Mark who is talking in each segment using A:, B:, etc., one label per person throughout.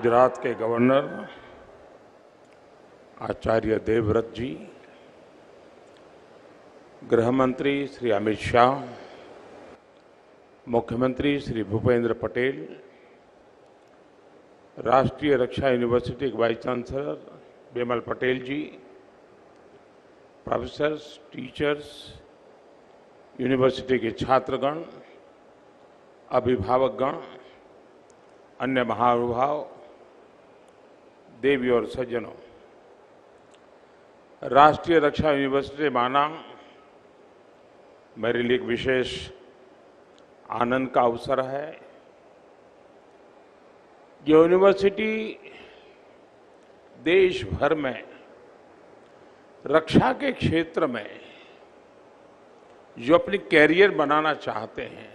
A: गुजरात के गवर्नर आचार्य देवव्रत जी, गृह मंत्री श्री अमित शाह, मुख्यमंत्री श्री भूपेंद्र पटेल, राष्ट्रीय रक्षा यूनिवर्सिटी के वाइस चांसलर बिमल पटेल जी, प्रोफेसर्स, टीचर्स, यूनिवर्सिटी के छात्रगण, अभिभावकगण, अन्य महानुभाव, देवी और सज्जनों, राष्ट्रीय रक्षा यूनिवर्सिटी माना मेरे लिए एक विशेष आनंद का अवसर है। ये यूनिवर्सिटी देश भर में रक्षा के क्षेत्र में जो अपनी कैरियर बनाना चाहते हैं,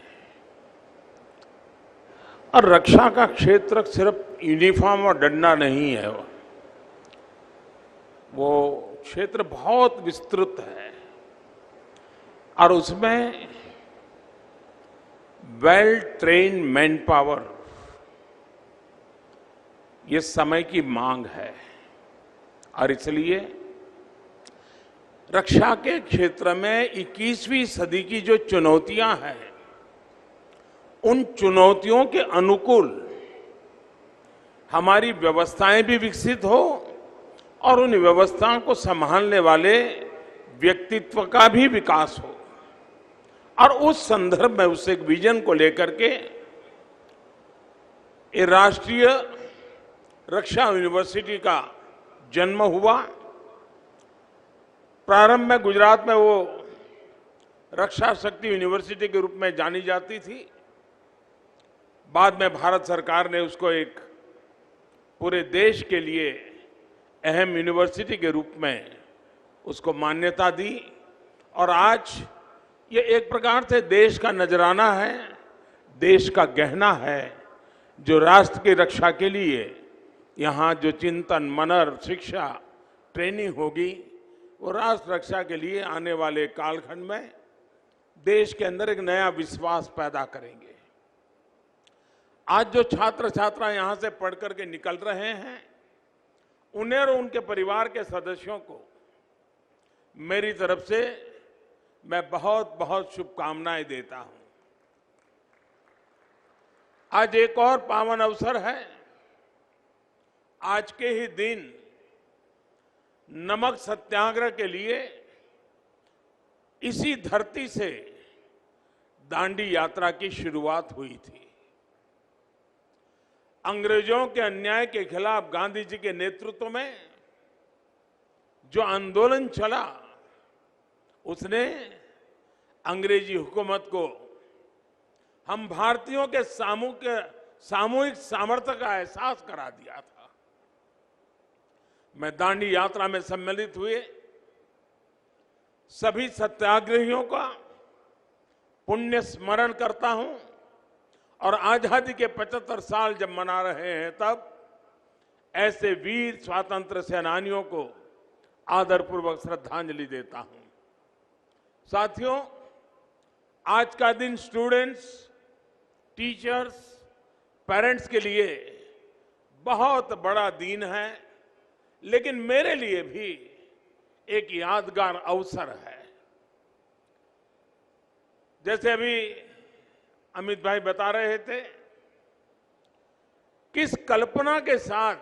A: और रक्षा का क्षेत्र सिर्फ यूनिफॉर्म और डंडा नहीं है, वो क्षेत्र बहुत विस्तृत है और उसमें वेल ट्रेन्ड मैन पावर ये समय की मांग है। और इसलिए रक्षा के क्षेत्र में 21वीं सदी की जो चुनौतियां हैं, उन चुनौतियों के अनुकूल हमारी व्यवस्थाएं भी विकसित हो और उन व्यवस्थाओं को संभालने वाले व्यक्तित्व का भी विकास हो। और उस संदर्भ में उस एक विजन को लेकर के ये राष्ट्रीय रक्षा यूनिवर्सिटी का जन्म हुआ। प्रारंभ में गुजरात में वो रक्षा शक्ति यूनिवर्सिटी के रूप में जानी जाती थी। बाद में भारत सरकार ने उसको एक पूरे देश के लिए अहम यूनिवर्सिटी के रूप में उसको मान्यता दी और आज ये एक प्रकार से देश का नजराना है, देश का गहना है, जो राष्ट्र की रक्षा के लिए यहाँ जो चिंतन, मनन, शिक्षा, ट्रेनिंग होगी, वो राष्ट्र रक्षा के लिए आने वाले कालखंड में देश के अंदर एक नया विश्वास पैदा करेंगे। आज जो छात्र छात्रा यहाँ से पढ़ करके निकल रहे हैं, उन्हें और उनके परिवार के सदस्यों को मेरी तरफ से मैं बहुत बहुत शुभकामनाएं देता हूं। आज एक और पावन अवसर है। आज के ही दिन नमक सत्याग्रह के लिए इसी धरती से दांडी यात्रा की शुरुआत हुई थी। अंग्रेजों के अन्याय के खिलाफ गांधी जी के नेतृत्व में जो आंदोलन चला, उसने अंग्रेजी हुकूमत को हम भारतीयों के सामूहिक सामर्थ्य का एहसास करा दिया था। मैं दांडी यात्रा में सम्मिलित हुए सभी सत्याग्रहियों का पुण्य स्मरण करता हूं और आजादी के 75 साल जब मना रहे हैं, तब ऐसे वीर स्वातंत्र सेनानियों को आदरपूर्वक श्रद्धांजलि देता हूं। साथियों, आज का दिन स्टूडेंट्स, टीचर्स, पेरेंट्स के लिए बहुत बड़ा दिन है, लेकिन मेरे लिए भी एक यादगार अवसर है। जैसे अभी अमित भाई बता रहे थे, किस कल्पना के साथ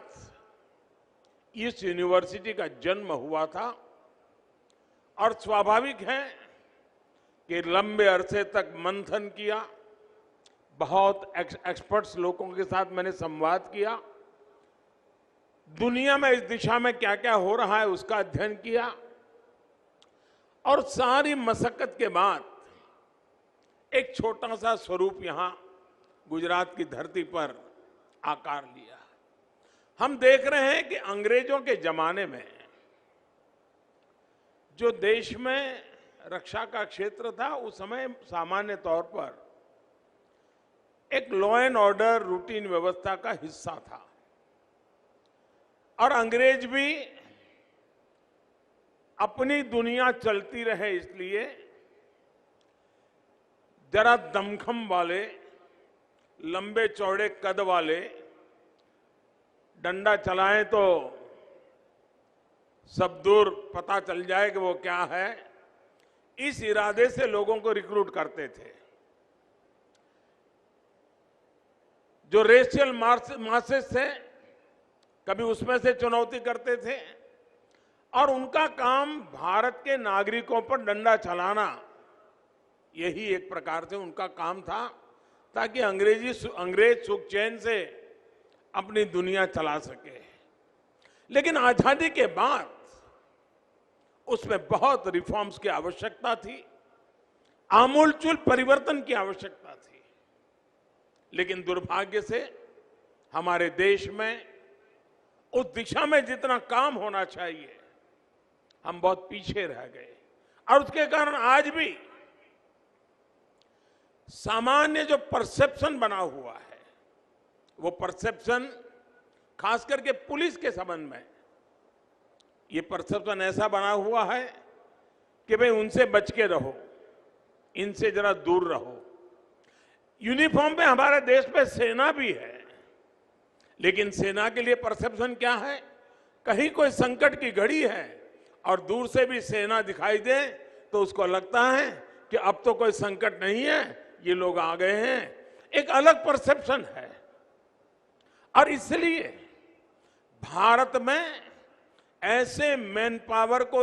A: इस यूनिवर्सिटी का जन्म हुआ था, और स्वाभाविक है कि लंबे अरसे तक मंथन किया, बहुत एक्सपर्ट्स लोगों के साथ मैंने संवाद किया, दुनिया में इस दिशा में क्या क्या हो रहा है उसका अध्ययन किया, और सारी मशक्कत के बाद एक छोटा सा स्वरूप यहां गुजरात की धरती पर आकार लिया। हम देख रहे हैं कि अंग्रेजों के जमाने में जो देश में रक्षा का क्षेत्र था, उस समय सामान्य तौर पर एक लॉ एंड ऑर्डर रूटीन व्यवस्था का हिस्सा था, और अंग्रेज भी अपनी दुनिया चलती रहे इसलिए जरा दमखम वाले, लंबे चौड़े कद वाले डंडा चलाएं तो सब दूर पता चल जाए कि वो क्या है, इस इरादे से लोगों को रिक्रूट करते थे। जो रेशियल मासेस थे, कभी उसमें से चुनौती करते थे और उनका काम भारत के नागरिकों पर डंडा चलाना, यही एक प्रकार से उनका काम था, ताकि अंग्रेज सुख चैन से अपनी दुनिया चला सके। लेकिन आजादी के बाद उसमें बहुत रिफॉर्म्स की आवश्यकता थी, आमूलचूल परिवर्तन की आवश्यकता थी। लेकिन दुर्भाग्य से हमारे देश में उस दिशा में जितना काम होना चाहिए, हम बहुत पीछे रह गए और उसके कारण आज भी सामान्य जो परसेप्शन बना हुआ है, वो परसेप्शन खास करके पुलिस के संबंध में, ये परसेप्शन ऐसा बना हुआ है कि भाई उनसे बच के रहो, इनसे जरा दूर रहो। यूनिफॉर्म पे हमारे देश में सेना भी है, लेकिन सेना के लिए परसेप्शन क्या है? कहीं कोई संकट की घड़ी है और दूर से भी सेना दिखाई दे तो उसको लगता है कि अब तो कोई संकट नहीं है, ये लोग आ गए हैं। एक अलग परसेप्शन है और इसलिए भारत में ऐसे मैन पावर को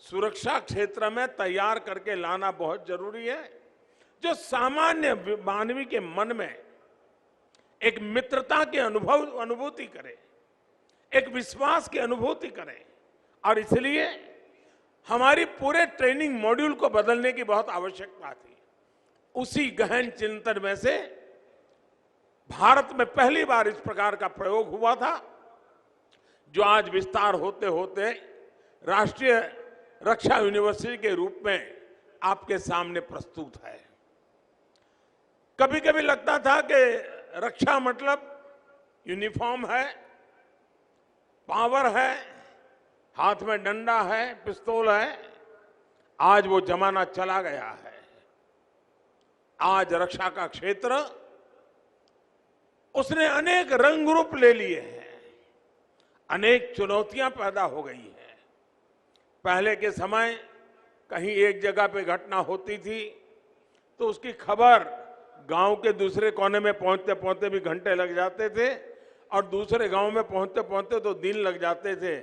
A: सुरक्षा क्षेत्र में तैयार करके लाना बहुत जरूरी है, जो सामान्य मानवी के मन में एक मित्रता की अनुभूति करे, एक विश्वास की अनुभूति करे। और इसलिए हमारी पूरे ट्रेनिंग मॉड्यूल को बदलने की बहुत आवश्यकता थी। उसी गहन चिंतन में से भारत में पहली बार इस प्रकार का प्रयोग हुआ था, जो आज विस्तार होते होते राष्ट्रीय रक्षा यूनिवर्सिटी के रूप में आपके सामने प्रस्तुत है। कभी कभी लगता था कि रक्षा मतलब यूनिफॉर्म है, पावर है, हाथ में डंडा है, पिस्तौल है। आज वो जमाना चला गया है। आज रक्षा का क्षेत्र उसने अनेक रंग रूप ले लिए हैं, अनेक चुनौतियां पैदा हो गई हैं। पहले के समय कहीं एक जगह पे घटना होती थी तो उसकी खबर गांव के दूसरे कोने में पहुंचते पहुंचते भी घंटे लग जाते थे और दूसरे गांव में पहुंचते पहुंचते तो दिन लग जाते थे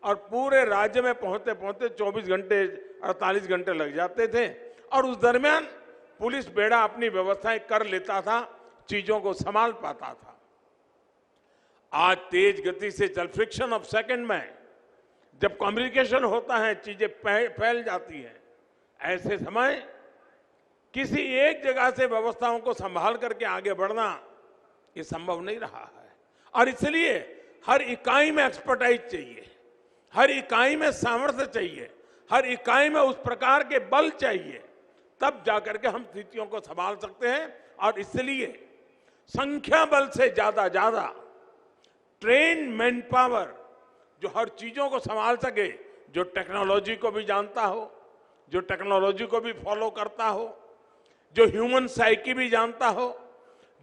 A: और पूरे राज्य में पहुंचते पहुंचते 24 घंटे 48 घंटे लग जाते थे। और उस दरमियान पुलिस बेड़ा अपनी व्यवस्थाएं कर लेता था, चीजों को संभाल पाता था। आज तेज गति से चल फ्रिक्शन ऑफ सेकंड में जब कम्युनिकेशन होता है, चीजें फैल जाती हैं। ऐसे समय किसी एक जगह से व्यवस्थाओं को संभाल करके आगे बढ़ना ये संभव नहीं रहा है। और इसलिए हर इकाई में एक्सपर्टाइज चाहिए, हर इकाई में सामर्थ्य चाहिए, हर इकाई में उस प्रकार के बल चाहिए, तब जाकर के हम स्थितियों को संभाल सकते हैं। और इसलिए संख्या बल से ज्यादा ट्रेन मैन पावर, जो हर चीजों को संभाल सके, जो टेक्नोलॉजी को भी जानता हो, जो टेक्नोलॉजी को भी फॉलो करता हो, जो ह्यूमन साइकी भी जानता हो,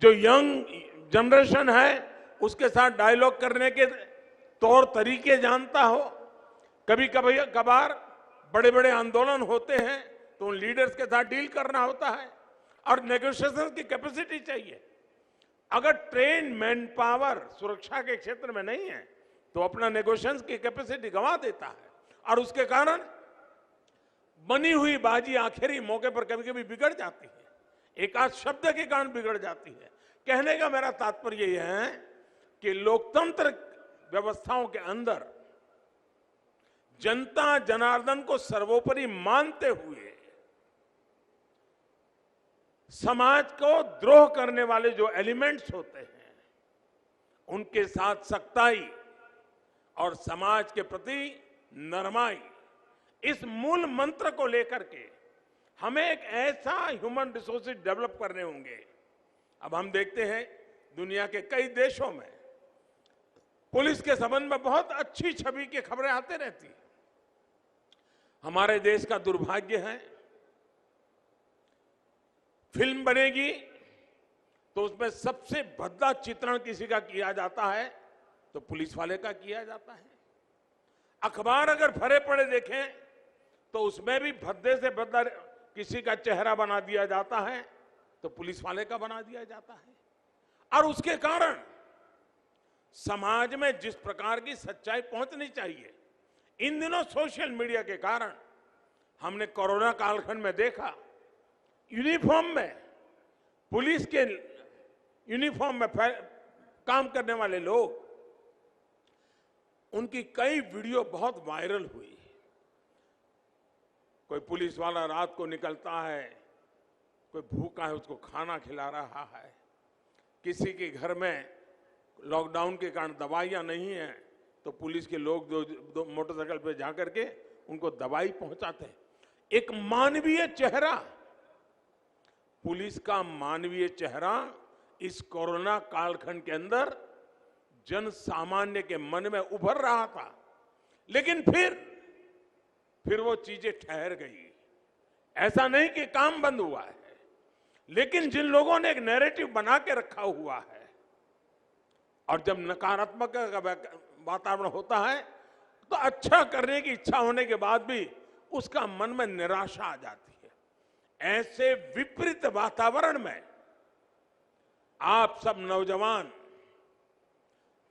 A: जो यंग जनरेशन है उसके साथ डायलॉग करने के तौर तरीके जानता हो। कभी कभी कभार बड़े बड़े आंदोलन होते हैं तो उन लीडर्स के साथ डील करना होता है और नेगोशिएशन की कैपेसिटी चाहिए। अगर ट्रेन मैन पावर सुरक्षा के क्षेत्र में नहीं है तो अपना नेगोशिएशन की कैपेसिटी गंवा देता है और उसके कारण बनी हुई बाजी आखिरी मौके पर कभी कभी बिगड़ जाती है, एक आध शब्द के कारण बिगड़ जाती है। कहने का मेरा तात्पर्य यह है कि लोकतंत्र व्यवस्थाओं के अंदर जनता जनार्दन को सर्वोपरि मानते हुए समाज को द्रोह करने वाले जो एलिमेंट्स होते हैं उनके साथ सख्ताई और समाज के प्रति नरमाई, इस मूल मंत्र को लेकर के हमें एक ऐसा ह्यूमन रिसोर्सेज डेवलप करने होंगे। अब हम देखते हैं दुनिया के कई देशों में पुलिस के संबंध में बहुत अच्छी छवि की खबरें आते रहती हैं। हमारे देश का दुर्भाग्य है, फिल्म बनेगी तो उसमें सबसे भद्दा चित्रण किसी का किया जाता है तो पुलिस वाले का किया जाता है। अखबार अगर भरे पड़े देखें तो उसमें भी भद्दे से भद्दा किसी का चेहरा बना दिया जाता है तो पुलिस वाले का बना दिया जाता है। और उसके कारण समाज में जिस प्रकार की सच्चाई पहुंचनी चाहिए, इन दिनों सोशल मीडिया के कारण हमने कोरोना कालखंड में देखा, यूनिफॉर्म में, पुलिस के यूनिफॉर्म में काम करने वाले लोग, उनकी कई वीडियो बहुत वायरल हुई। कोई पुलिस वाला रात को निकलता है, कोई भूखा है उसको खाना खिला रहा है, किसी के घर में लॉकडाउन के कारण दवाइयां नहीं है तो पुलिस के लोग जो मोटरसाइकिल पे जाकर के उनको दवाई पहुंचाते हैं। एक मानवीय चेहरा, पुलिस का मानवीय चेहरा इस कोरोना कालखंड के अंदर जन सामान्य के मन में उभर रहा था। लेकिन फिर वो चीजें ठहर गई। ऐसा नहीं कि काम बंद हुआ है, लेकिन जिन लोगों ने एक नैरेटिव बना के रखा हुआ है, और जब नकारात्मक वातावरण होता है तो अच्छा करने की इच्छा होने के बाद भी उसका मन में निराशा आ जाती है। ऐसे विपरीत वातावरण में आप सब नौजवान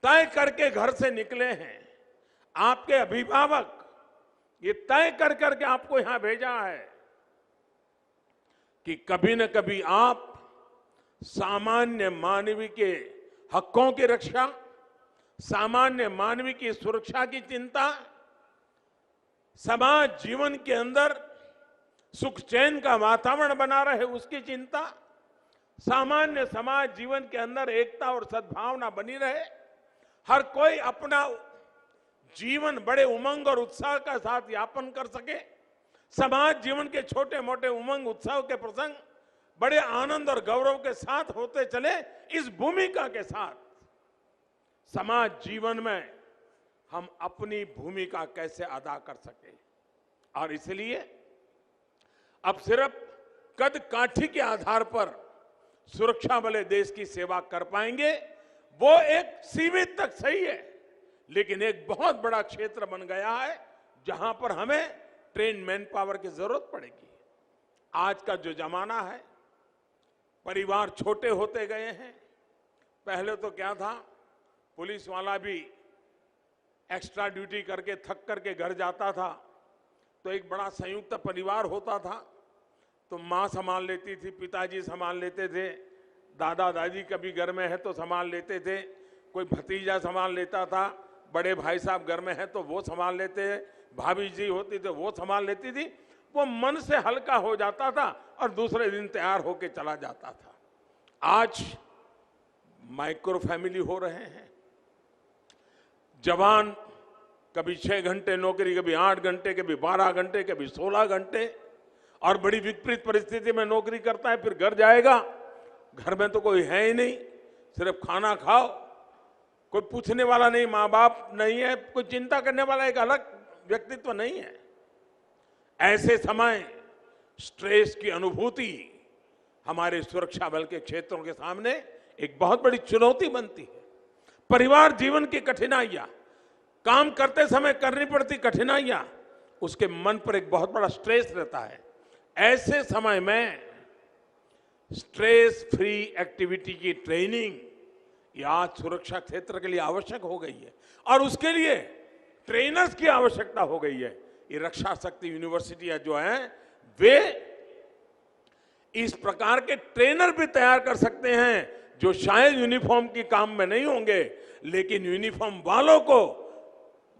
A: तय करके घर से निकले हैं, आपके अभिभावक ये तय कर करके आपको यहां भेजा है कि कभी न कभी आप सामान्य मानवीय के हकों की रक्षा, सामान्य मानवीय की सुरक्षा की चिंता, समाज जीवन के अंदर सुख चैन का वातावरण बना रहे उसकी चिंता, सामान्य समाज जीवन के अंदर एकता और सद्भावना बनी रहे, हर कोई अपना जीवन बड़े उमंग और उत्साह के साथ यापन कर सके, समाज जीवन के छोटे मोटे उमंग उत्साह के प्रसंग बड़े आनंद और गौरव के साथ होते चले, इस भूमिका के साथ समाज जीवन में हम अपनी भूमिका कैसे अदा कर सके। और इसलिए अब सिर्फ कद काठी के आधार पर सुरक्षा बले देश की सेवा कर पाएंगे, वो एक सीमित तक सही है, लेकिन एक बहुत बड़ा क्षेत्र बन गया है जहां पर हमें ट्रेन मैन पावर की जरूरत पड़ेगी। आज का जो जमाना है, परिवार छोटे होते गए हैं। पहले तो क्या था, पुलिस वाला भी एक्स्ट्रा ड्यूटी करके थक करके घर जाता था तो एक बड़ा संयुक्त परिवार होता था, तो माँ संभाल लेती थी, पिताजी संभाल लेते थे, दादा दादी कभी घर में है तो संभाल लेते थे, कोई भतीजा संभाल लेता था, बड़े भाई साहब घर में है तो वो संभाल लेते, भाभी जी होती तो वो संभाल लेती थी। वो मन से हल्का हो जाता था और दूसरे दिन तैयार होके चला जाता था। आज माइक्रो फैमिली हो रहे हैं, जवान कभी 6 घंटे नौकरी, कभी 8 घंटे, कभी 12 घंटे, कभी 16 घंटे, और बड़ी विपरीत परिस्थिति में नौकरी करता है, फिर घर जाएगा, घर में तो कोई है ही नहीं, सिर्फ खाना खाओ, कोई पूछने वाला नहीं, माँ बाप नहीं है, कोई चिंता करने वाला एक अलग व्यक्तित्व नहीं है। ऐसे समय स्ट्रेस की अनुभूति हमारे सुरक्षा बल के क्षेत्रों के सामने एक बहुत बड़ी चुनौती बनती है। परिवार जीवन की कठिनाइयां, काम करते समय करनी पड़ती कठिनाइयां, उसके मन पर एक बहुत बड़ा स्ट्रेस रहता है। ऐसे समय में स्ट्रेस फ्री एक्टिविटी की ट्रेनिंग ये आज सुरक्षा क्षेत्र के लिए आवश्यक हो गई है, और उसके लिए ट्रेनर्स की आवश्यकता हो गई है। ये रक्षा शक्ति यूनिवर्सिटियां जो हैं, वे इस प्रकार के ट्रेनर भी तैयार कर सकते हैं जो शायद यूनिफॉर्म की काम में नहीं होंगे, लेकिन यूनिफॉर्म वालों को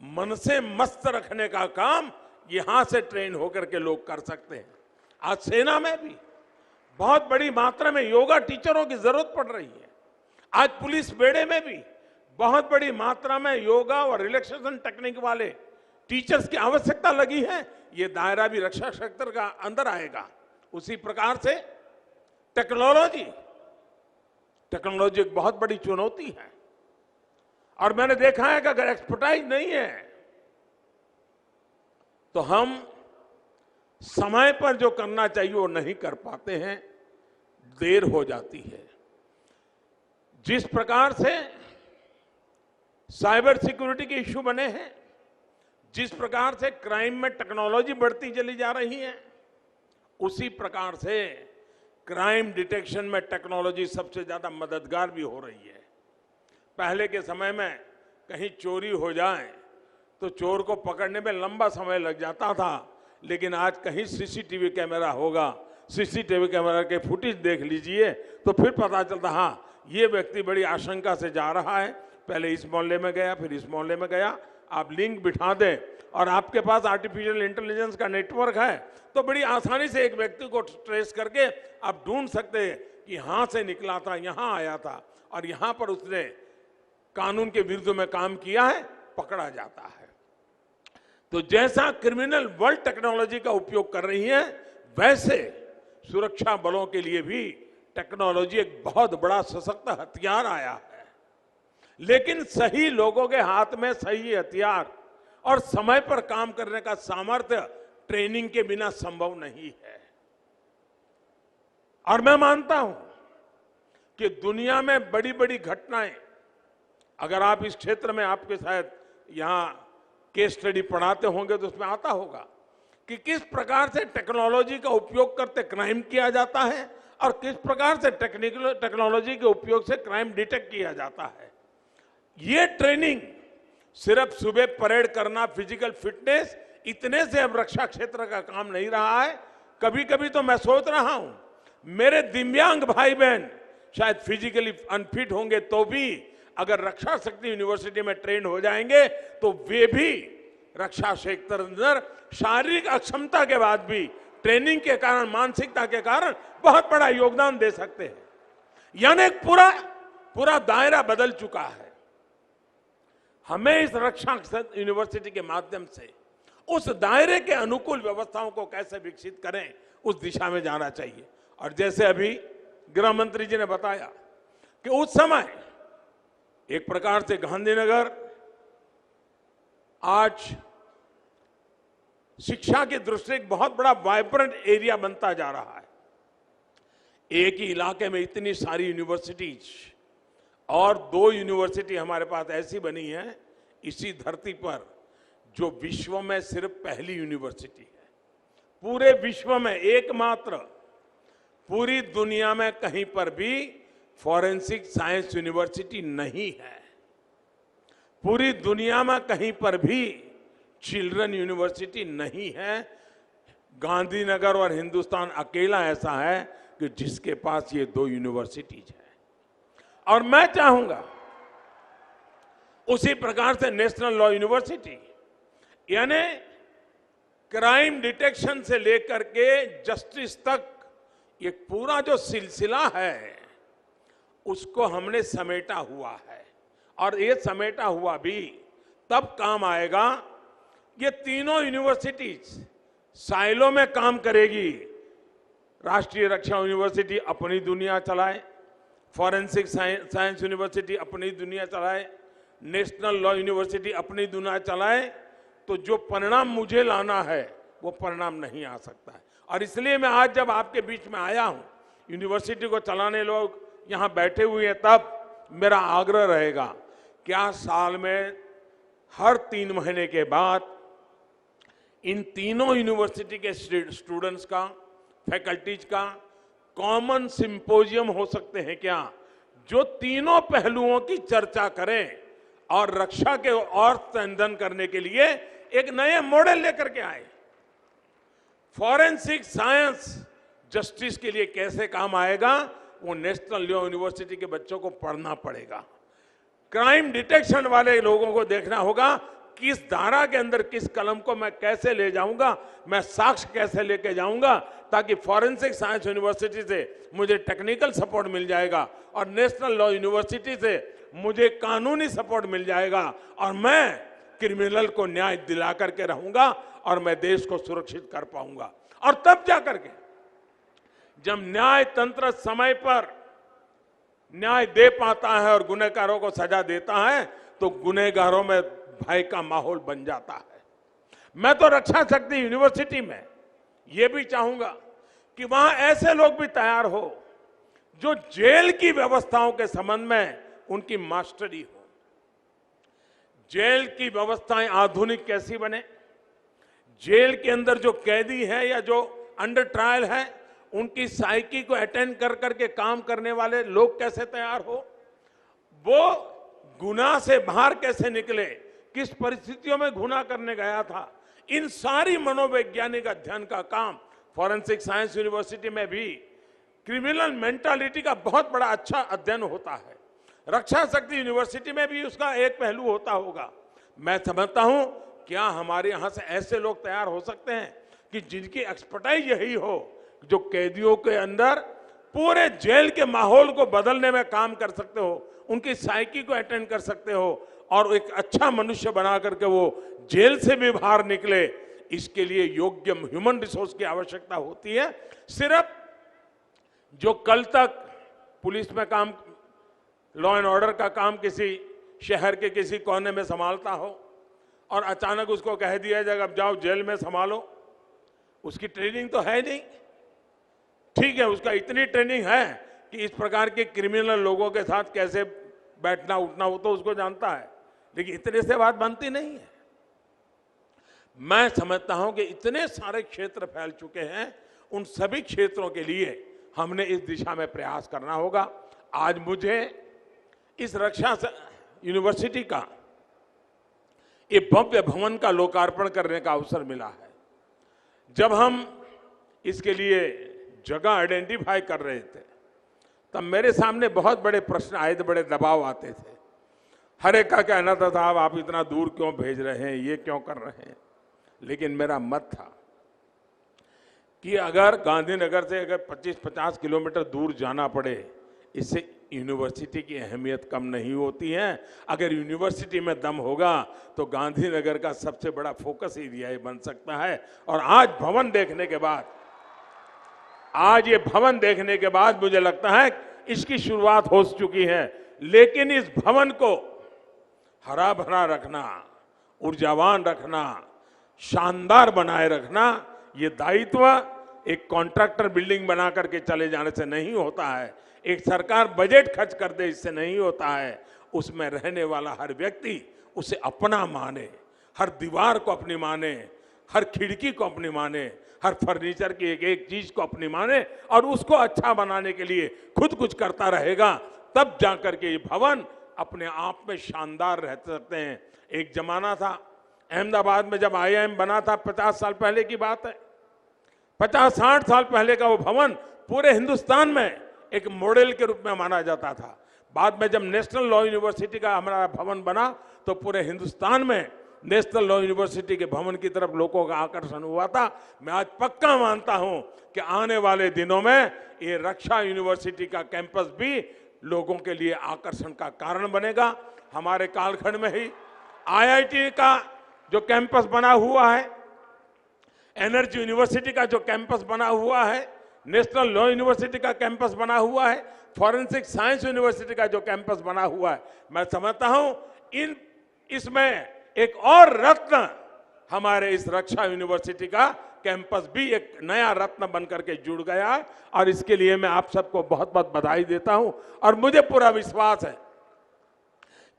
A: मन से मस्त रखने का काम यहां से ट्रेन होकर के लोग कर सकते हैं। आज सेना में भी बहुत बड़ी मात्रा में योगा टीचरों की जरूरत पड़ रही है। आज पुलिस बेड़े में भी बहुत बड़ी मात्रा में योगा और रिलैक्सेशन टेक्निक वाले टीचर्स की आवश्यकता लगी है। ये दायरा भी रक्षा क्षेत्र का अंदर आएगा। उसी प्रकार से टेक्नोलॉजी एक बहुत बड़ी चुनौती है, और मैंने देखा है कि अगर एक्सपर्टाइज नहीं है तो हम समय पर जो करना चाहिए वो नहीं कर पाते हैं, देर हो जाती है। जिस प्रकार से साइबर सिक्योरिटी के इश्यू बने हैं। जिस प्रकार से क्राइम में टेक्नोलॉजी बढ़ती चली जा रही है, उसी प्रकार से क्राइम डिटेक्शन में टेक्नोलॉजी सबसे ज्यादा मददगार भी हो रही है। पहले के समय में कहीं चोरी हो जाए तो चोर को पकड़ने में लंबा समय लग जाता था, लेकिन आज कहीं सीसीटीवी कैमरा होगा, सीसीटीवी कैमरा के फुटेज देख लीजिए तो फिर पता चलता, हाँ ये व्यक्ति बड़ी आशंका से जा रहा है, पहले इस मोहल्ले में गया, फिर इस मोहल्ले में गया। आप लिंक बिठा दें और आपके पास आर्टिफिशियल इंटेलिजेंस का नेटवर्क है तो बड़ी आसानी से एक व्यक्ति को ट्रेस करके आप ढूंढ सकते हैं कि यहां से निकला था, यहां आया था और यहां पर उसने कानून के विरुद्ध में काम किया है, पकड़ा जाता है। तो जैसा क्रिमिनल वर्ल्ड टेक्नोलॉजी का उपयोग कर रही है, वैसे सुरक्षा बलों के लिए भी टेक्नोलॉजी एक बहुत बड़ा सशक्त हथियार आया है। लेकिन सही लोगों के हाथ में सही हथियार और समय पर काम करने का सामर्थ्य ट्रेनिंग के बिना संभव नहीं है। और मैं मानता हूं कि दुनिया में बड़ी बड़ी घटनाएं, अगर आप इस क्षेत्र में, आपके शायद यहां केस स्टडी पढ़ाते होंगे तो उसमें आता होगा कि किस प्रकार से टेक्नोलॉजी का उपयोग करते क्राइम किया जाता है और किस प्रकार से टेक्नोलॉजी के उपयोग से क्राइम डिटेक्ट किया जाता है। ये ट्रेनिंग सिर्फ सुबह परेड करना, फिजिकल फिटनेस, इतने से अब रक्षा क्षेत्र का काम नहीं रहा है। कभी कभी तो मैं सोच रहा हूं मेरे दिव्यांग भाई बहन शायद फिजिकली अनफिट होंगे तो भी अगर रक्षा शक्ति यूनिवर्सिटी में ट्रेन हो जाएंगे तो वे भी रक्षा क्षेत्र अंदर शारीरिक अक्षमता के बाद भी ट्रेनिंग के कारण, मानसिकता के कारण बहुत बड़ा योगदान दे सकते हैं। यानी पूरा दायरा बदल चुका है। हमें इस रक्षा यूनिवर्सिटी के माध्यम से उस दायरे के अनुकूल व्यवस्थाओं को कैसे विकसित करें, उस दिशा में जाना चाहिए। और जैसे अभी गृह मंत्री जी ने बताया कि उस समय एक प्रकार से गांधीनगर आज शिक्षा की दृष्टि एक बहुत बड़ा वाइब्रेंट एरिया बनता जा रहा है। एक ही इलाके में इतनी सारी यूनिवर्सिटीज, और 2 यूनिवर्सिटी हमारे पास ऐसी बनी है इसी धरती पर जो विश्व में सिर्फ पहली यूनिवर्सिटी है। पूरे विश्व में एकमात्र, पूरी दुनिया में कहीं पर भी फॉरेंसिक साइंस यूनिवर्सिटी नहीं है। पूरी दुनिया में कहीं पर भी चिल्ड्रन यूनिवर्सिटी नहीं है। गांधीनगर और हिंदुस्तान अकेला ऐसा है कि जिसके पास ये 2 यूनिवर्सिटीज है। और मैं चाहूंगा उसी प्रकार से नेशनल लॉ यूनिवर्सिटी, यानी क्राइम डिटेक्शन से लेकर के जस्टिस तक ये पूरा जो सिलसिला है उसको हमने समेटा हुआ है। और ये समेटा हुआ भी तब काम आएगा, ये तीनों यूनिवर्सिटीज साइलो में काम करेगी। राष्ट्रीय रक्षा यूनिवर्सिटी अपनी दुनिया चलाए, फॉरेंसिक साइंस यूनिवर्सिटी अपनी दुनिया चलाए, नेशनल लॉ यूनिवर्सिटी अपनी दुनिया चलाए, तो जो परिणाम मुझे लाना है वो परिणाम नहीं आ सकता है। और इसलिए मैं आज जब आपके बीच में आया हूं, यूनिवर्सिटी को चलाने लोग यहां बैठे हुए हैं, तब मेरा आग्रह रहेगा क्या साल में हर 3 महीने के बाद इन तीनों यूनिवर्सिटी के स्टूडेंट्स का, फैकल्टीज का कॉमन सिंपोजियम हो सकते हैं क्या, जो तीनों पहलुओं की चर्चा करें और रक्षा के और संवर्धन करने के लिए एक नए मॉडल लेकर के आए। फॉरेंसिक साइंस जस्टिस के लिए कैसे काम आएगा, वो नेशनल लॉ यूनिवर्सिटी के बच्चों को पढ़ना पड़ेगा। क्राइम डिटेक्शन वाले लोगों को देखना होगा किस धारा के अंदर किस कलम को मैं कैसे ले जाऊंगा, मैं साक्ष्य कैसे लेके जाऊंगा, ताकि फॉरेंसिक साइंस यूनिवर्सिटी से मुझे टेक्निकल सपोर्ट मिल जाएगा और नेशनल लॉ यूनिवर्सिटी से मुझे कानूनी सपोर्ट मिल जाएगा और मैं क्रिमिनल को न्याय दिला करके रहूंगा और मैं देश को सुरक्षित कर पाऊंगा। और तब जाकर के जब न्याय तंत्र समय पर न्याय दे पाता है और गुनहगारों को सजा देता है तो गुनहगारों में भय का माहौल बन जाता है। मैं तो रक्षा शक्ति यूनिवर्सिटी में ये भी चाहूंगा कि वहां ऐसे लोग भी तैयार हो जो जेल की व्यवस्थाओं के संबंध में उनकी मास्टरी हो। जेल की व्यवस्थाएं आधुनिक कैसी बने, जेल के अंदर जो कैदी है या जो अंडर ट्रायल है उनकी साइकी को अटेंड कर करके काम करने वाले लोग कैसे तैयार हो, वो गुनाह से बाहर कैसे निकले, किस परिस्थितियों में गुनाह करने गया था, इन सारी मनोवैज्ञानिक अध्ययन का काम फॉरेंसिक साइंस यूनिवर्सिटी में भी क्रिमिनल मेंटालिटी का बहुत बड़ा अच्छा अध्ययन होता है। रक्षा शक्ति यूनिवर्सिटी में भी उसका एक पहलू होता होगा। मैं समझता हूं क्या हमारे यहां से ऐसे लोग तैयार हो सकते हैं कि जिनकी एक्सपर्टाइज यही हो, जो कैदियों के अंदर पूरे जेल के माहौल को बदलने में काम कर सकते हो, उनकी साइकी को अटेंड कर सकते हो और एक अच्छा मनुष्य बना करके वो जेल से भी बाहर निकले। इसके लिए योग्य ह्यूमन रिसोर्स की आवश्यकता होती है। सिर्फ जो कल तक पुलिस में काम, लॉ एंड ऑर्डर का काम किसी शहर के किसी कोने में संभालता हो और अचानक उसको कह दिया जाएगा अब जाओ जेल में संभालो, उसकी ट्रेनिंग तो है नहीं। ठीक है, उसका इतनी ट्रेनिंग है कि इस प्रकार के क्रिमिनल लोगों के साथ कैसे बैठना उठना हो तो उसको जानता है, लेकिन इतने से बात बनती नहीं है। मैं समझता हूं कि इतने सारे क्षेत्र फैल चुके हैं, उन सभी क्षेत्रों के लिए हमने इस दिशा में प्रयास करना होगा। आज मुझे इस रक्षा यूनिवर्सिटी का ये भव्य भवन का लोकार्पण करने का अवसर मिला है। जब हम इसके लिए जगह आइडेंटिफाई कर रहे थे तब मेरे सामने बहुत बड़े प्रश्न आए थे, बड़े दबाव आते थे। हर एक का कहना था साहब आप इतना दूर क्यों भेज रहे हैं, ये क्यों कर रहे हैं, लेकिन मेरा मत था कि अगर गांधीनगर से अगर 25-50 किलोमीटर दूर जाना पड़े, इससे यूनिवर्सिटी की अहमियत कम नहीं होती है। अगर यूनिवर्सिटी में दम होगा तो गांधीनगर का सबसे बड़ा फोकस एरिया बन सकता है। और आज भवन देखने के बाद, आज ये भवन देखने के बाद मुझे लगता है इसकी शुरुआत हो चुकी है, लेकिन इस भवन को हरा भरा रखना, ऊर्जावान रखना, शानदार बनाए रखना, ये दायित्व एक कॉन्ट्रैक्टर बिल्डिंग बना करके चले जाने से नहीं होता है, एक सरकार बजट खर्च कर दे इससे नहीं होता है। उसमें रहने वाला हर व्यक्ति उसे अपना माने, हर दीवार को अपनी माने, हर खिड़की को अपनी माने, हर फर्नीचर की एक एक चीज को अपनी माने और उसको अच्छा बनाने के लिए खुद कुछ करता रहेगा, तब जाकर के ये भवन अपने आप में शानदार रह सकते हैं। एक जमाना था अहमदाबाद में जब IIM बना था, 50 साल पहले की बात है, 50-60 साल पहले का वो भवन पूरे हिंदुस्तान में एक मॉडल के रूप में माना जाता था। बाद में जब नेशनल लॉ यूनिवर्सिटी का हमारा भवन बना तो पूरे हिंदुस्तान में नेशनल लॉ यूनिवर्सिटी के भवन की तरफ लोगों का आकर्षण हुआ था। मैं आज पक्का मानता हूं कि आने वाले दिनों में ये रक्षा यूनिवर्सिटी का कैंपस भी लोगों के लिए आकर्षण का कारण बनेगा। हमारे कालखंड में ही IIT का जो कैंपस बना हुआ है, एनर्जी यूनिवर्सिटी का जो कैंपस बना हुआ है, नेशनल लॉ यूनिवर्सिटी का कैंपस बना हुआ है, फॉरेंसिक साइंस यूनिवर्सिटी का जो कैंपस बना हुआ है, मैं समझता हूं इसमें एक और रत्न हमारे इस रक्षा यूनिवर्सिटी का कैंपस भी एक नया रत्न बनकर के जुड़ गया है। और इसके लिए मैं आप सबको बहुत बहुत बधाई देता हूं और मुझे पूरा विश्वास है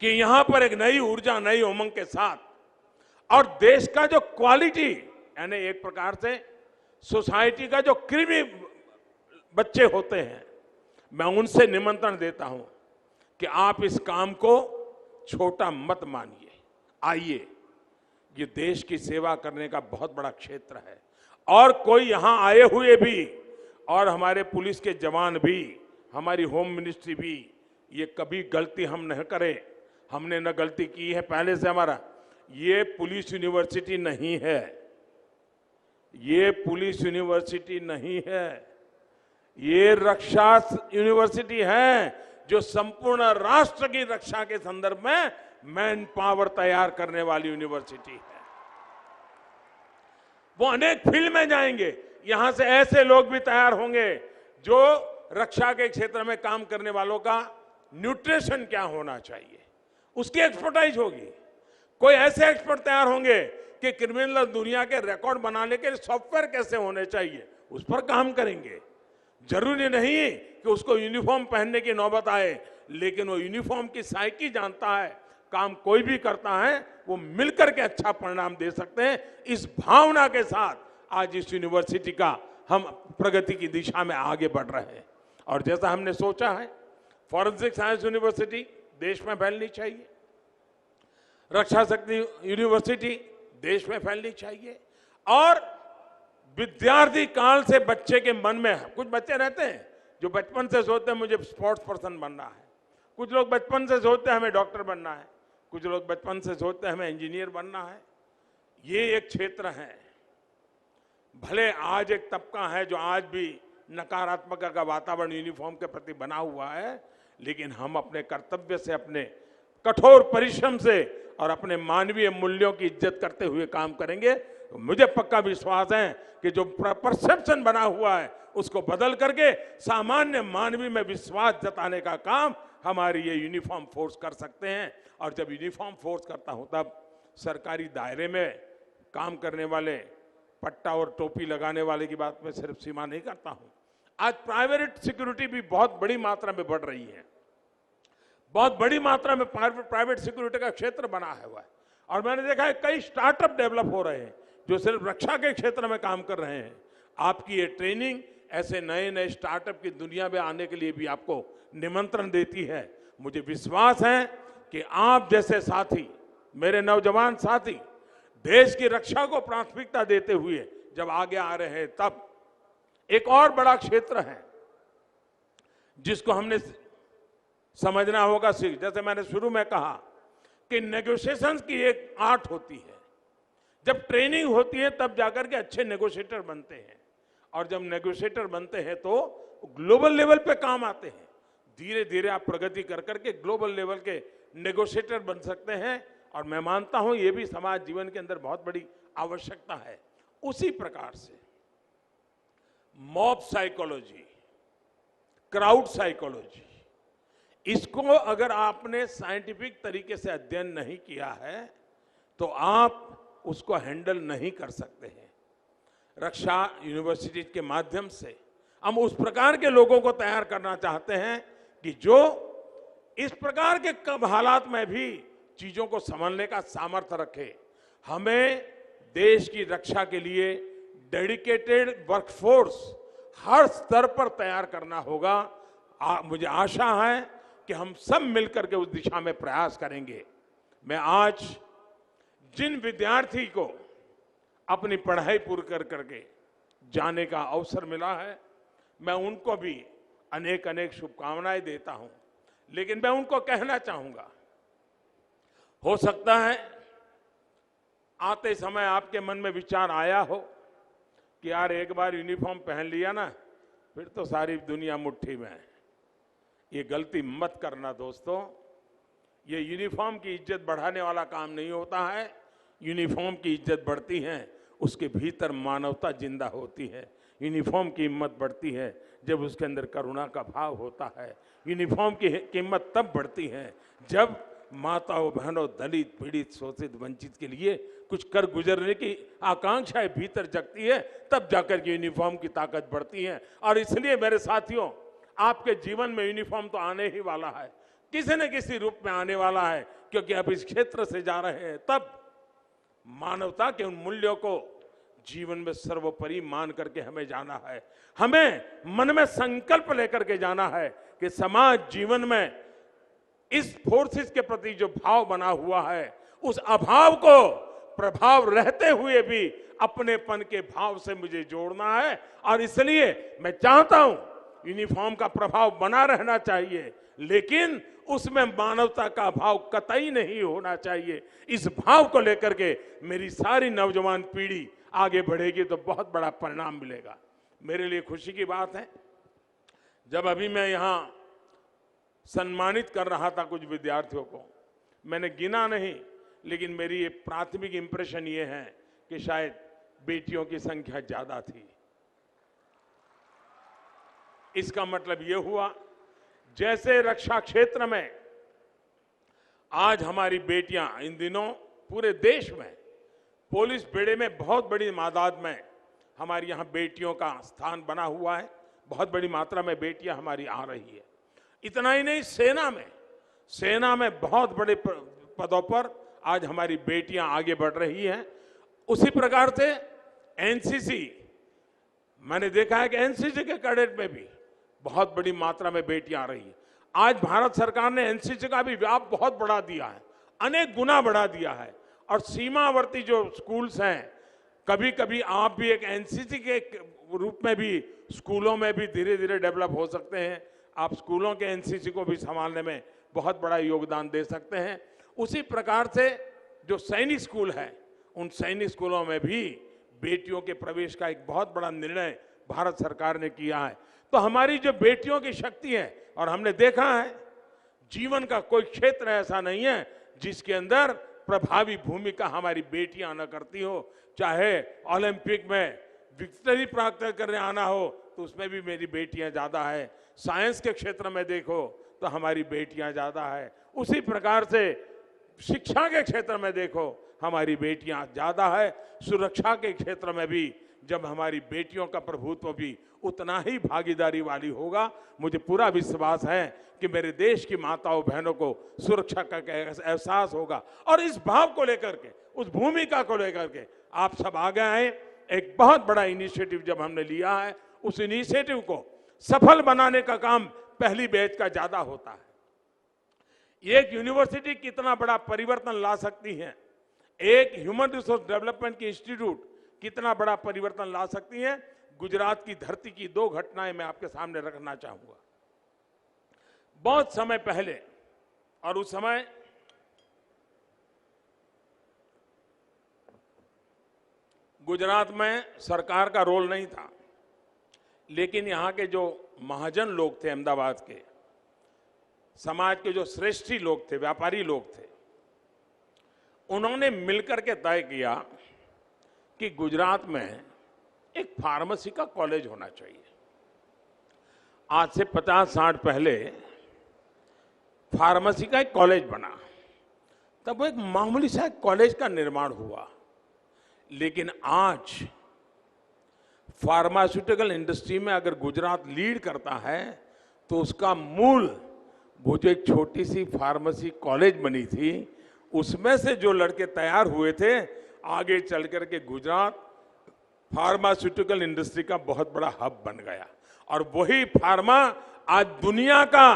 A: कि यहां पर एक नई ऊर्जा, नई उमंग के साथ और देश का जो क्वालिटी, यानी एक प्रकार से सोसाइटी का जो कृमि बच्चे होते हैं, मैं उनसे निमंत्रण देता हूं कि आप इस काम को छोटा मत मानिए। आइए, ये देश की सेवा करने का बहुत बड़ा क्षेत्र है और कोई यहां आए हुए भी और हमारे पुलिस के जवान भी, हमारी होम मिनिस्ट्री भी, ये कभी गलती हम नहीं करें। हमने न गलती की है पहले से। हमारा ये पुलिस यूनिवर्सिटी नहीं है, ये पुलिस यूनिवर्सिटी नहीं है, ये रक्षा यूनिवर्सिटी है जो संपूर्ण राष्ट्र की रक्षा के संदर्भ में मैन पावर तैयार करने वाली यूनिवर्सिटी है। वो अनेक फील्ड में जाएंगे, यहां से ऐसे लोग भी तैयार होंगे जो रक्षा के क्षेत्र में काम करने वालों का न्यूट्रिशन क्या होना चाहिए उसकी एक्सपर्टाइज होगी। कोई ऐसे एक्सपर्ट तैयार होंगे कि क्रिमिनल दुनिया के रिकॉर्ड बनाने के सॉफ्टवेयर कैसे होने चाहिए उस पर काम करेंगे। जरूरी नहीं कि उसको यूनिफॉर्म पहनने की नौबत आए, लेकिन वो यूनिफॉर्म की साइकी जानता है, काम कोई भी करता है वो मिलकर के अच्छा परिणाम दे सकते हैं। इस भावना के साथ आज इस यूनिवर्सिटी का हम प्रगति की दिशा में आगे बढ़ रहे हैं। और जैसा हमने सोचा है, फॉरेंसिक साइंस यूनिवर्सिटी देश में फैलनी चाहिए, रक्षा शक्ति यूनिवर्सिटी देश में फैलनी चाहिए। और विद्यार्थी काल से बच्चे के मन में, कुछ बच्चे रहते हैं जो बचपन से सोचते हैं मुझे स्पोर्ट्स पर्सन बनना है, कुछ लोग बचपन से सोचते हैं हमें डॉक्टर बनना है, कुछ लोग बचपन से सोचते हैं हमें इंजीनियर बनना है। ये एक क्षेत्र है, भले आज एक तबका है जो आज भी नकारात्मक का वातावरण यूनिफॉर्म के प्रति बना हुआ है, लेकिन हम अपने कर्तव्य से, अपने कठोर परिश्रम से और अपने मानवीय मूल्यों की इज्जत करते हुए काम करेंगे तो मुझे पक्का विश्वास है कि जो परसेप्शन बना हुआ है उसको बदल करके सामान्य मानवीय में विश्वास जताने का काम हमारी ये यूनिफॉर्म फोर्स कर सकते हैं। और जब यूनिफॉर्म फोर्स करता हूं तब सरकारी दायरे में काम करने वाले, पट्टा और टोपी लगाने वाले की बात में सिर्फ सीमा नहीं करता हूं। आज प्राइवेट सिक्योरिटी भी बहुत बड़ी मात्रा में बढ़ रही है, बहुत बड़ी मात्रा में प्राइवेट सिक्योरिटी का क्षेत्र बना हुआ है। और मैंने देखा है कई स्टार्टअप डेवलप हो रहे हैं जो सिर्फ रक्षा के क्षेत्र में काम कर रहे हैं। आपकी ये ट्रेनिंग ऐसे नए नए स्टार्टअप की दुनिया में आने के लिए भी आपको निमंत्रण देती है। मुझे विश्वास है कि आप जैसे साथी, मेरे नौजवान साथी, देश की रक्षा को प्राथमिकता देते हुए जब आगे आ रहे हैं, तब एक और बड़ा क्षेत्र है जिसको हमने समझना होगा। जैसे मैंने शुरू में कहा कि नेगोशिएशंस की एक आर्ट होती है, जब ट्रेनिंग होती है तब जाकर के अच्छे नेगोशिएटर बनते हैं, और जब नेगोशिएटर बनते हैं तो ग्लोबल लेवल पे काम आते हैं। धीरे धीरे आप प्रगति कर करके ग्लोबल लेवल के नेगोशिएटर बन सकते हैं, और मैं मानता हूं ये भी समाज जीवन के अंदर बहुत बड़ी आवश्यकता है। उसी प्रकार से मॉब साइकोलॉजी, क्राउड साइकोलॉजी, इसको अगर आपने साइंटिफिक तरीके से अध्ययन नहीं किया है तो आप उसको हैंडल नहीं कर सकते हैं। रक्षा यूनिवर्सिटी के माध्यम से हम उस प्रकार के लोगों को तैयार करना चाहते हैं कि जो इस प्रकार के कब हालात में भी चीजों को संभालने का सामर्थ्य रखे। हमें देश की रक्षा के लिए डेडिकेटेड वर्कफोर्स हर स्तर पर तैयार करना होगा। मुझे आशा है कि हम सब मिलकर के उस दिशा में प्रयास करेंगे। मैं आज जिन विद्यार्थी को अपनी पढ़ाई पूरी कर करके जाने का अवसर मिला है, मैं उनको भी अनेक अनेक शुभकामनाएं देता हूं। लेकिन मैं उनको कहना चाहूंगा, हो सकता है आते समय आपके मन में विचार आया हो कि यार एक बार यूनिफॉर्म पहन लिया ना, फिर तो सारी दुनिया मुट्ठी में है। ये गलती मत करना दोस्तों। ये यूनिफॉर्म की इज्जत बढ़ाने वाला काम नहीं होता है। यूनिफॉर्म की इज्जत बढ़ती है, उसके भीतर मानवता जिंदा होती है। यूनिफॉर्म की हिम्मत बढ़ती है जब उसके अंदर करुणा का भाव होता है। यूनिफॉर्म की कीमत तब बढ़ती है जब माताओं, बहनों, दलित, पीड़ित, शोषित, वंचित के लिए कुछ कर गुजरने की आकांक्षाएं भीतर जगती है, तब जाकर के यूनिफॉर्म की ताकत बढ़ती है। और इसलिए मेरे साथियों, आपके जीवन में यूनिफॉर्म तो आने ही वाला है, किसी न किसी रूप में आने वाला है, क्योंकि आप इस क्षेत्र से जा रहे हैं। तब मानवता के उन मूल्यों को जीवन में सर्वोपरि मान करके हमें जाना है। हमें मन में संकल्प लेकर के जाना है कि समाज जीवन में इस फोर्सेस के प्रति जो भाव बना हुआ है, उस अभाव को प्रभाव रहते हुए भी अपनेपन के भाव से मुझे जोड़ना है। और इसलिए मैं चाहता हूं यूनिफॉर्म का प्रभाव बना रहना चाहिए, लेकिन उसमें मानवता का भाव कतई नहीं होना चाहिए। इस भाव को लेकर के मेरी सारी नौजवान पीढ़ी आगे बढ़ेगी तो बहुत बड़ा परिणाम मिलेगा। मेरे लिए खुशी की बात है, जब अभी मैं यहां सम्मानित कर रहा था कुछ विद्यार्थियों को, मैंने गिना नहीं, लेकिन मेरी ये प्राथमिक इंप्रेशन ये है कि शायद बेटियों की संख्या ज्यादा थी। इसका मतलब ये हुआ, जैसे रक्षा क्षेत्र में आज हमारी बेटियां इन दिनों पूरे देश में पुलिस बेड़े में बहुत बड़ी तादाद में हमारी यहां बेटियों का स्थान बना हुआ है। बहुत बड़ी मात्रा में बेटियां हमारी आ रही है। इतना ही नहीं, सेना में बहुत बड़े पदों पर आज हमारी बेटियां आगे बढ़ रही हैं। उसी प्रकार से एनसीसी, मैंने देखा है कि एनसीसी के कैडेट में भी बहुत बड़ी मात्रा में बेटियां आ रही हैं। आज भारत सरकार ने एनसीसी का भी व्याप बहुत बढ़ा दिया है, अनेक गुना बढ़ा दिया है। और सीमावर्ती जो स्कूल्स हैं, कभी कभी आप भी एक एनसीसी के रूप में भी स्कूलों में भी धीरे धीरे डेवलप हो सकते हैं। आप स्कूलों के एनसीसी को भी संभालने में बहुत बड़ा योगदान दे सकते हैं। उसी प्रकार से जो सैनिक स्कूल है, उन सैनिक स्कूलों में भी बेटियों के प्रवेश का एक बहुत बड़ा निर्णय भारत सरकार ने किया है। तो हमारी जो बेटियों की शक्ति है, और हमने देखा है जीवन का कोई क्षेत्र ऐसा नहीं है जिसके अंदर प्रभावी भूमिका हमारी बेटियां न करती हो। चाहे ओलंपिक में विक्ट्री प्राप्त करने आना हो तो उसमें भी मेरी बेटियां ज्यादा है। साइंस के क्षेत्र में देखो तो हमारी बेटियां ज्यादा है। उसी प्रकार से शिक्षा के क्षेत्र में देखो हमारी बेटियां ज्यादा है। सुरक्षा के क्षेत्र में भी जब हमारी बेटियों का प्रभुत्व भी उतना ही भागीदारी वाली होगा, मुझे पूरा विश्वास है कि मेरे देश की माताओं बहनों को सुरक्षा का एहसास होगा। और इस भाव को लेकर के, उस भूमिका को लेकर के आप सब आगे आए। एक बहुत बड़ा इनिशिएटिव जब हमने लिया है, उस इनिशिएटिव को सफल बनाने का काम पहली बैच का ज्यादा होता है। एक यूनिवर्सिटी कितना बड़ा परिवर्तन ला सकती है, एक ह्यूमन रिसोर्स डेवलपमेंट की इंस्टीट्यूट कितना बड़ा परिवर्तन ला सकती है। गुजरात की धरती की दो घटनाएं मैं आपके सामने रखना चाहूंगा। बहुत समय पहले, और उस समय गुजरात में सरकार का रोल नहीं था, लेकिन यहां के जो महाजन लोग थे, अहमदाबाद के समाज के जो श्रेष्ठी लोग थे, व्यापारी लोग थे, उन्होंने मिलकर के तय किया कि गुजरात में एक फार्मेसी का कॉलेज होना चाहिए। आज से 50-60 पहले फार्मेसी का एक कॉलेज बना, तब वो एक मामूली सा कॉलेज का निर्माण हुआ। लेकिन आज फार्मास्यूटिकल इंडस्ट्री में अगर गुजरात लीड करता है तो उसका मूल, वो जो एक छोटी सी फार्मेसी कॉलेज बनी थी, उसमें से जो लड़के तैयार हुए थे, आगे चल करके गुजरात फार्मास्यूटिकल इंडस्ट्री का बहुत बड़ा हब बन गया। और वही फार्मा आज दुनिया का,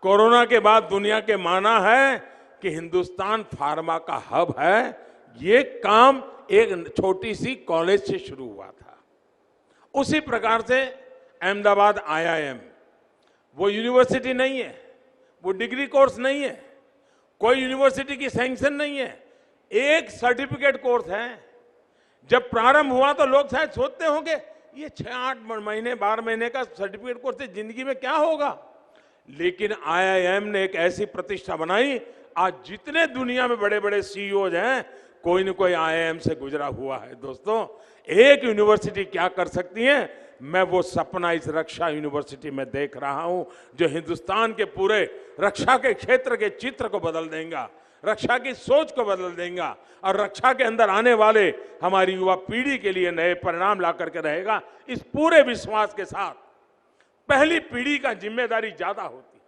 A: कोरोना के बाद दुनिया के माना है कि हिंदुस्तान फार्मा का हब है। ये काम एक छोटी सी कॉलेज से शुरू हुआ था। उसी प्रकार से अहमदाबाद IIM, वो यूनिवर्सिटी नहीं है, वो डिग्री कोर्स नहीं है, कोई यूनिवर्सिटी की सैंक्शन नहीं है, एक सर्टिफिकेट कोर्स है। जब प्रारंभ हुआ तो लोग शायद सोचते होंगे ये 6-8 महीने 12 महीने का सर्टिफिकेट कोर्स से जिंदगी में क्या होगा। लेकिन IIM ने एक ऐसी प्रतिष्ठा बनाई, आज जितने दुनिया में बड़े बड़े CEOs हैं, कोई न कोई IIM से गुजरा हुआ है। दोस्तों, एक यूनिवर्सिटी क्या कर सकती है, मैं वो सपना इस रक्षा यूनिवर्सिटी में देख रहा हूं, जो हिंदुस्तान के पूरे रक्षा के क्षेत्र के चित्र को बदल देगा, रक्षा की सोच को बदल देगा, और रक्षा के अंदर आने वाले हमारी युवा पीढ़ी के लिए नए परिणाम ला करके रहेगा। इस पूरे विश्वास के साथ पहली पीढ़ी का जिम्मेदारी ज्यादा होती है,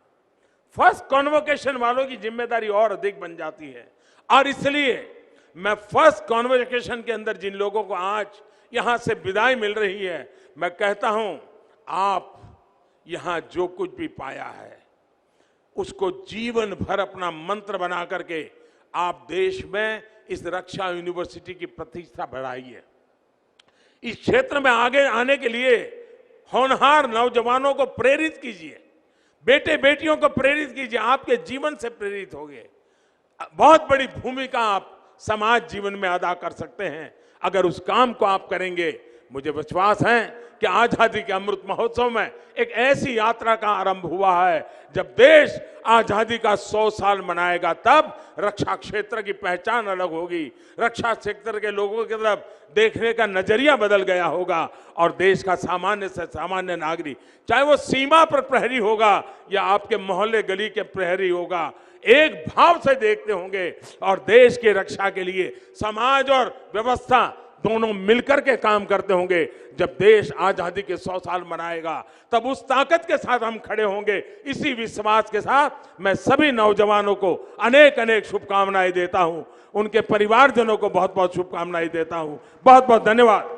A: फर्स्ट कॉन्वोकेशन वालों की जिम्मेदारी और अधिक बन जाती है। और इसलिए मैं फर्स्ट कॉन्वोकेशन के अंदर जिन लोगों को आज यहां से विदाई मिल रही है, मैं कहता हूं, आप यहां जो कुछ भी पाया है उसको जीवन भर अपना मंत्र बना करके आप देश में इस रक्षा यूनिवर्सिटी की प्रतिष्ठा बढ़ाइए। इस क्षेत्र में आगे आने के लिए होनहार नौजवानों को प्रेरित कीजिए, बेटे बेटियों को प्रेरित कीजिए, आपके जीवन से प्रेरित होंगे। बहुत बड़ी भूमिका आप समाज जीवन में अदा कर सकते हैं अगर उस काम को आप करेंगे। मुझे विश्वास है कि आजादी के अमृत महोत्सव में एक ऐसी यात्रा का आरंभ हुआ है, जब देश आजादी का 100 साल मनाएगा, तब रक्षा क्षेत्र की पहचान अलग होगी, रक्षा क्षेत्र के लोगों की तरफ देखने का नजरिया बदल गया होगा, और देश का सामान्य से सामान्य नागरिक, चाहे वो सीमा पर प्रहरी होगा या आपके मोहल्ले गली के प्रहरी होगा, एक भाव से देखते होंगे और देश की रक्षा के लिए समाज और व्यवस्था दोनों मिलकर के काम करते होंगे। जब देश आजादी के 100 साल मनाएगा तब उस ताकत के साथ हम खड़े होंगे। इसी विश्वास के साथ मैं सभी नौजवानों को अनेक अनेक शुभकामनाएं देता हूं। उनके परिवारजनों को बहुत बहुत शुभकामनाएं देता हूं। बहुत बहुत धन्यवाद।